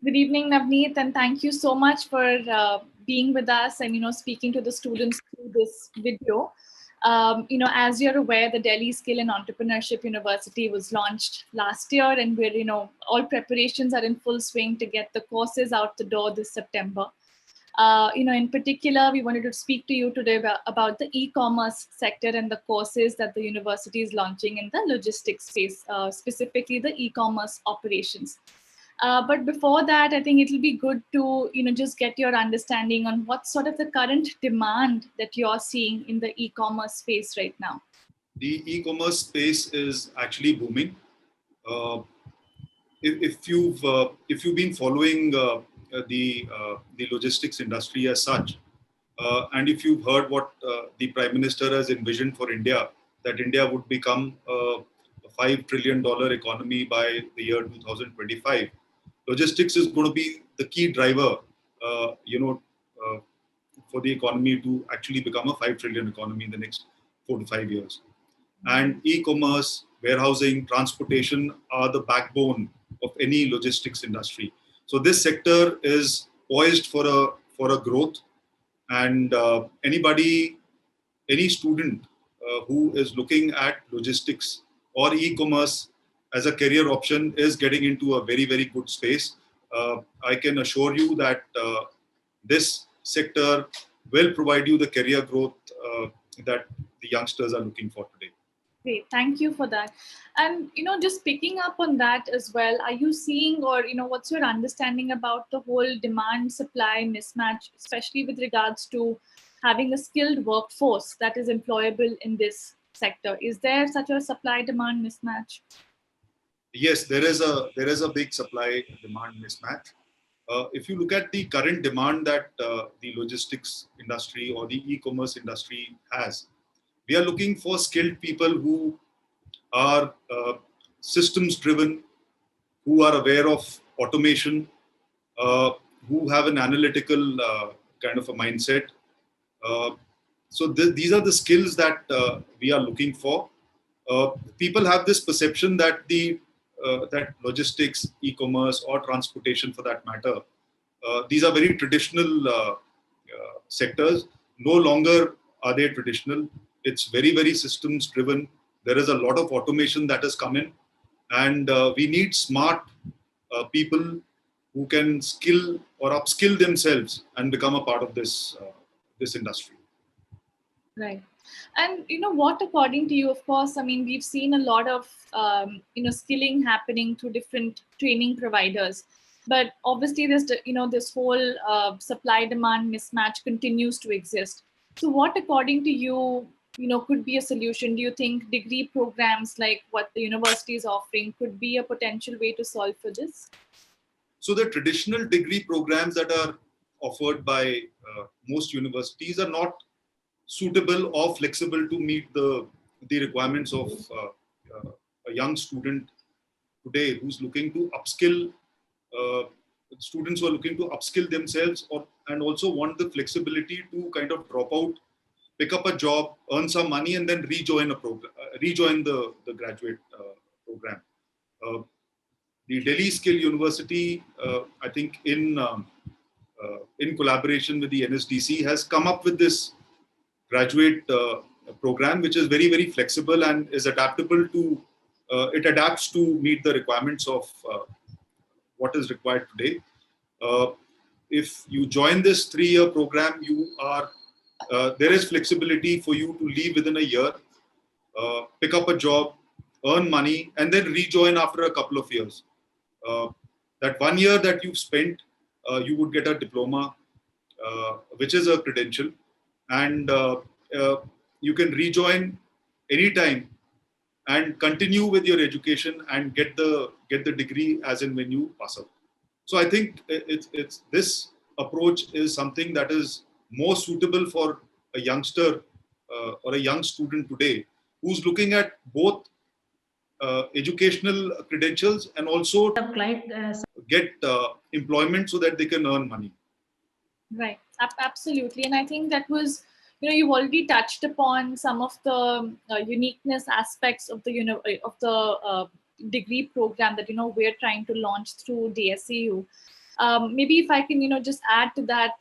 Good evening, Navneet, and thank you so much for being with us and speaking to the students through this video. As you're aware, the Delhi Skill and Entrepreneurship University was launched last year, and we're all preparations are in full swing to get the courses out the door this September. In particular, we wanted to speak to you today about the e-commerce sector and the courses that the university is launching in the logistics space, specifically the e-commerce operations. But before that, I think it'll be good to just get your understanding on what sort of the current demand that you're seeing in the e-commerce space right now. The e-commerce space is actually booming. If you've been following the logistics industry as such, and if you've heard what the Prime Minister has envisioned for India, that India would become a $5 trillion economy by the year 2025, logistics is going to be the key driver, for the economy to actually become a 5 trillion economy in the next 4 to 5 years. And e-commerce, warehousing, transportation are the backbone of any logistics industry. So this sector is poised for a growth, and any student who is looking at logistics or e-commerce as a career option is getting into a very, very good space. I can assure you that this sector will provide you the career growth that the youngsters are looking for today. Great, thank you for that. And just picking up on that as well, are you seeing, or what's your understanding about the whole demand-supply mismatch, especially with regards to having a skilled workforce that is employable in this sector? Is there such a supply-demand mismatch? Yes, there is a big supply-demand mismatch. If you look at the current demand that the logistics industry or the e-commerce industry has, we are looking for skilled people who are systems driven, who are aware of automation, who have an analytical kind of a mindset. These are the skills that we are looking for. People have this perception that that logistics, e-commerce, or transportation, for that matter, these are very traditional sectors. No longer are they traditional. It's very, very systems driven. There is a lot of automation that has come in, and we need smart people who can skill or upskill themselves and become a part of this industry. Right. And what, according to you, of course, I mean, we've seen a lot of skilling happening through different training providers, but obviously this whole supply demand mismatch continues to exist. So what, according to you, could be a solution? Do you think degree programs like what the university is offering could be a potential way to solve for this? So the traditional degree programs that are offered by most universities are not suitable or flexible to meet the requirements of a young student today who's looking to upskill, students who are looking to upskill themselves, and also want the flexibility to kind of drop out, pick up a job, earn some money, and then rejoin a program, rejoin the graduate program. The Delhi Skill University, I think in collaboration with the NSDC, has come up with this graduate program, which is very, very flexible and is adaptable to, it adapts to meet the requirements of what is required today. If you join this 3-year program, there is flexibility for you to leave within a year, pick up a job, earn money, and then rejoin after a couple of years. That 1 year that you've spent, you would get a diploma, which is a credential, and you can rejoin anytime and continue with your education and get the degree as and when you pass out. So I think it's this approach is something that is more suitable for a youngster or a young student today who's looking at both educational credentials and also get employment so that they can earn money. Right, absolutely. And I think that was, you've already touched upon some of the uniqueness aspects of the degree program that we're trying to launch through DSCU. Maybe if I can, just add to that,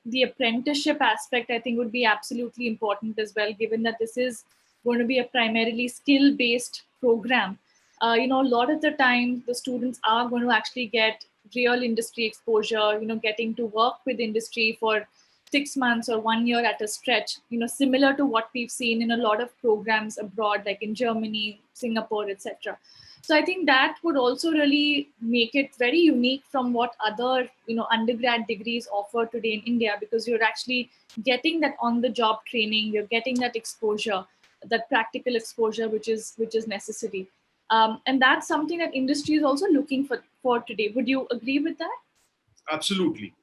the apprenticeship aspect, I think would be absolutely important as well, given that this is going to be a primarily skill-based program. A lot of the time, the students are going to actually get real industry exposure, getting to work with industry for 6 months or 1 year at a stretch, similar to what we've seen in a lot of programs abroad, like in Germany, Singapore, etc. So I think that would also really make it very unique from what other, undergrad degrees offer today in India, because you're actually getting that on-the-job training, you're getting that exposure, that practical exposure, which is necessary. And that's something that industry is also looking for today. Would you agree with that? Absolutely.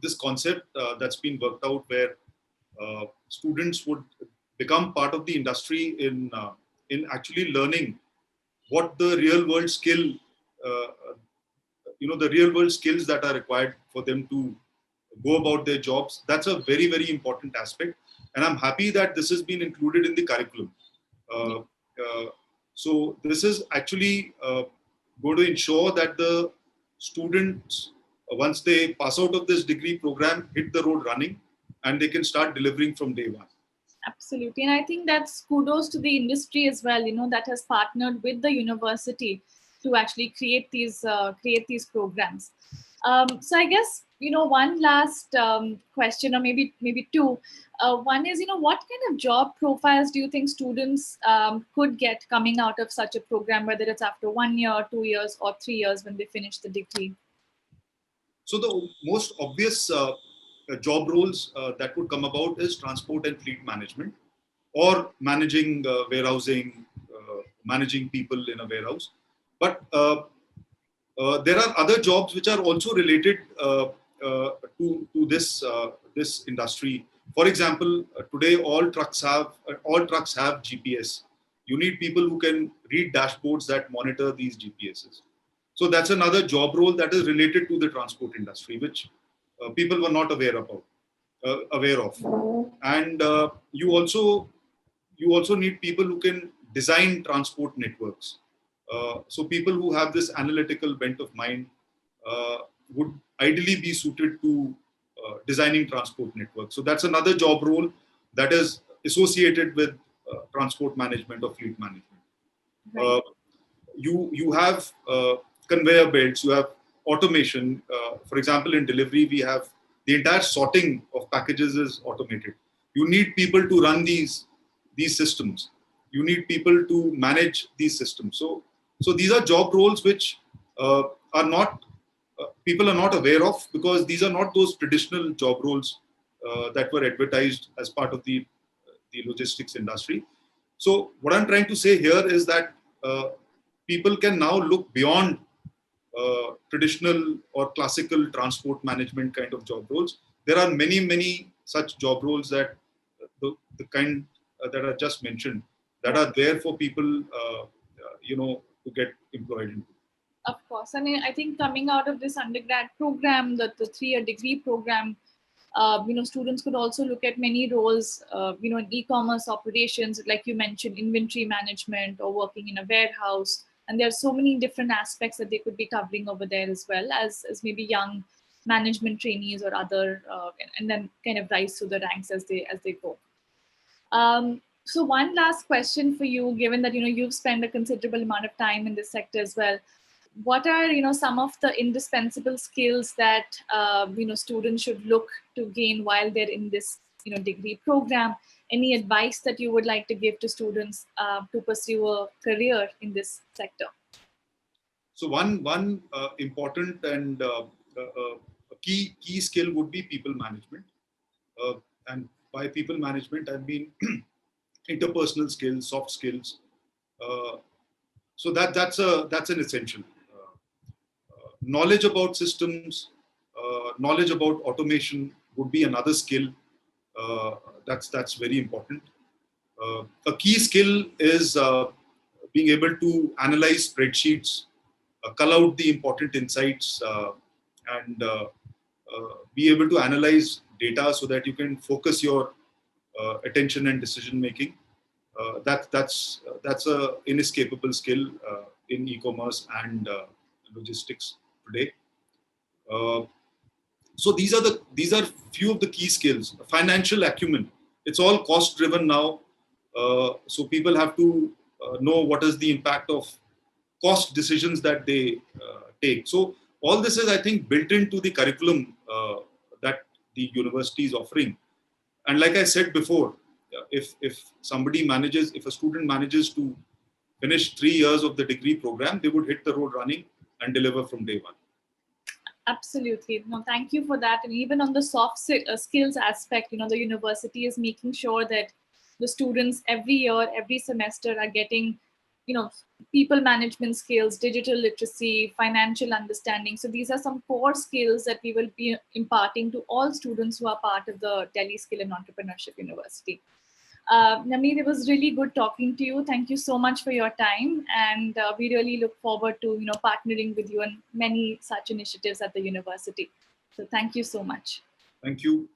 This concept that's been worked out where students would become part of the industry in actually learning what the real world skill, the real world skills that are required for them to go about their jobs. That's a very, very important aspect. And I'm happy that this has been included in the curriculum. So this is actually going to ensure that the students, once they pass out of this degree program, hit the road running and they can start delivering from day one. Absolutely. And I think that's kudos to the industry as well, that has partnered with the university to actually create these programs. So I guess, one last question, or maybe two. One is, what kind of job profiles do you think students could get coming out of such a program, whether it's after 1 year, 2 years, or 3 years when they finish the degree? So the most obvious job roles that would come about is transport and fleet management, or managing warehousing, managing people in a warehouse. But there are other jobs which are also related to this industry. For example, today all trucks have GPS. You need people who can read dashboards that monitor these GPSs. So that's another job role that is related to the transport industry, which people were not aware of. And you also need people who can design transport networks. So people who have this analytical bent of mind would ideally be suited to designing transport networks. So that's another job role that is associated with transport management or fleet management. Right. You have conveyor belts, you have automation. For example, in delivery, we have the entire sorting of packages is automated. You need people to run these systems. You need people to manage these systems. So these are job roles which are not people are not aware of, because these are not those traditional job roles that were advertised as part of the logistics industry. So what I'm trying to say here is that people can now look beyond traditional or classical transport management kind of job roles. There are many such job roles that the kind that I just mentioned, that are there for people, to get employed into. Of course. I mean, I think coming out of this undergrad program, the 3-year degree program, students could also look at many roles, in e-commerce operations, like you mentioned, inventory management, or working in a warehouse. And there are so many different aspects that they could be covering over there, as well as maybe young management trainees or other, and then kind of rise through the ranks as they go. So one last question for you, given that you've spent a considerable amount of time in this sector as well. What are some of the indispensable skills that students should look to gain while they're in this degree program? Any advice that you would like to give to students to pursue a career in this sector? So one important and key skill would be people management, and by people management I mean interpersonal skills, soft skills. So that's an essential. Knowledge about systems, knowledge about automation would be another skill. That's very important. A key skill is being able to analyze spreadsheets, cull out the important insights, and be able to analyze data so that you can focus your attention and decision making. That's a inescapable skill in e-commerce and logistics today. So these are few of the key skills. Financial acumen. It's all cost driven now. So people have to know what is the impact of cost decisions that they take. So all this is, I think, built into the curriculum that the university is offering. And like I said before, if a student manages to finish 3 years of the degree program, they would hit the road running and deliver from day one. Absolutely. No, thank you for that. And even on the skills aspect, the university is making sure that the students every year, every semester are getting, people management skills, digital literacy, financial understanding. So these are some core skills that we will be imparting to all students who are part of the Delhi Skill and Entrepreneurship University. Nameer, it was really good talking to you. Thank you so much for your time, and we really look forward to partnering with you on many such initiatives at the university. So thank you so much. Thank you.